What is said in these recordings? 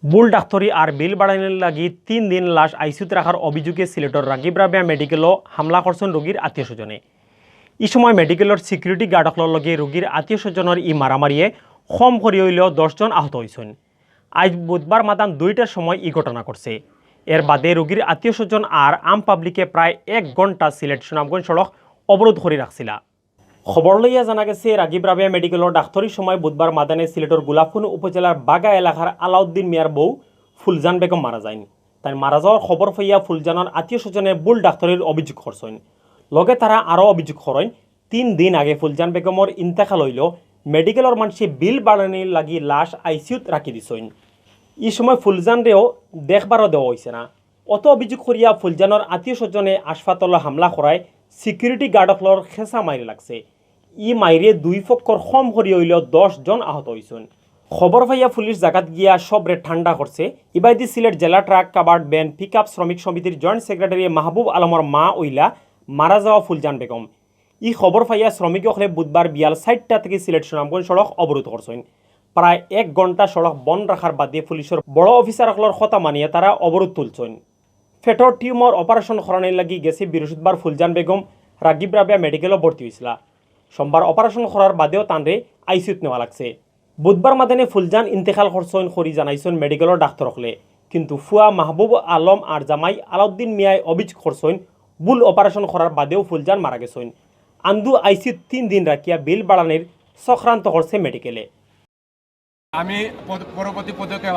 বুল ডাক্তারি আর বিল বাড়ানোর লাগি 3 দিন লাশ আইসিউতে রাখার অভিযোগে সিলেটর রাগিব রাবিয়া মেডিকেলও হামলা করছেন রোগীর আত্মীয় স্বজনে। এই সময় মেডিকেলের সিকিউরিটি গার্ডকলর লগে রোগীর আত্মীয় স্বজনের ই মারামারিয়ে কম করি হইলেও 10 জন আহত হয়েছেন। আজ বুধবার মাদান 2টার সময় ই ঘটনা করছে। এর বাদে রোগীর আত্মীয় স্বজন আর আম পাবলিকে প্রায় 1 ঘন্টা সিলেট সুনামগঞ্জ সড়ক অবরোধ করে রাখছিলা। খবর লইয়া জানা গেছে রাগিব রাবিয়া মেডিকেলের ডাক্তারির সময় বুধবার মাদানে সিলেটের গোলাপকুন উপজেলার বাগা এলাকার আলাউদ্দিন মিয়ার বউ ফুলজান বেগম মারা যায়নি। তাই মারা যাওয়ার খবর পাইয়া ফুলজানের আত্মীয় স্বজনে বুল ডাক্তারির অভিযোগ করছেন। লগে তারা আরও অভিযোগ করেন 3 দিন আগে ফুলজান বেগমর ইন্তেকাল হইল মেডিকেলের মানুষে বিল বাড়ানির লাগি লাশ আইসিউত রাখি দিছেন। এই সময় ফুলজানরেও দেখবারও দেওয়া হয়েছে না। অত অভিযোগ করিয়া ফুলজানের আত্মীয় স্বজনে হাসপাতালে হামলা করায় সিকিউরিটি গার্ডকলর খেসা মাইরে লাগছে। ই মাইরে 2 পক্ষর কম করি হইলেও 10 জন আহত হয়েছেন। খবর পাইয়া পুলিশ জাগাত গিয়া সবরে ঠান্ডা করছে। ইবাইদি সিলেট জেলা truck covered van pick up শ্রমিক সমিতির জয়েন্ট সেক্রেটারি মাহবুব আলমর মা ওইলা মারা যাওয়া ফুলজান বেগম। ই খবর পাইয়া শ্রমিকসকলে বুধবার বিয়াল 4টা থেকে সিলেট সুনামগঞ্জ সড়ক অবরোধ করছেন। প্রায় 1 ঘন্টা সড়ক বন্ধ রাখার বাদে পুলিশের বড় অফিসারসকলের কথা মানিয়ে তারা অবরোধ তুলছেন। ফেটর টিউমার অপারেশন করানোর লাগি গেছে বৃহস্পতিবার ফুলজান বেগম রাগিব রাবিয়া মেডিকেলও ভর্তি হয়েছিল। সোমবার অপারেশন করার বাদেও তানরে আইসিউত নেওয়া লাগছে। বুধবার মাদানে ফুলজান ইন্তেকাল করছেন খরি জানাইছেন মেডিকেলের ডাক্তারসকলে। কিন্তু ফুয়া মাহবুব আলম আর জামাই আলাউদ্দিন মিয়ায় অভিযোগ করছেন বুল অপারেশন করার বাদেও ফুলজান মারা গেছেন। আন্দু আইসিউত 3 দিন রাখিয়া বিল বাড়ানোর চক্রান্ত করছে মেডিকেলে। আমি পরবর্তী পদক্ষেপ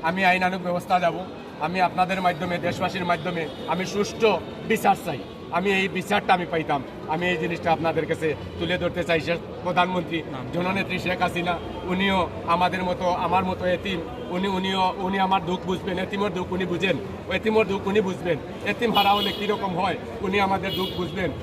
আমি আইনানুগ ব্যবস্থা যাব। আমি আপনাদের মাধ্যমে দেশবাসীর মাধ্যমে আমি সুষ্ঠু বিচার চাই। আমি এই বিচারটা আমি পাইতাম। আমি এই জিনিসটা আপনাদের কাছে তুলে ধরতে চাই। প্রধানমন্ত্রী জননেত্রী শেখ হাসিনা উনিও আমাদের মতো আমার মতো এতিম, উনি আমার দুঃখ বুঝবেন। এতিমের দুঃখ উনি বুঝেন, এতিমের দুঃখ উনি বুঝবেন। এতিম হারা হলে কীরকম হয় উনি আমাদের দুঃখ বুঝবেন।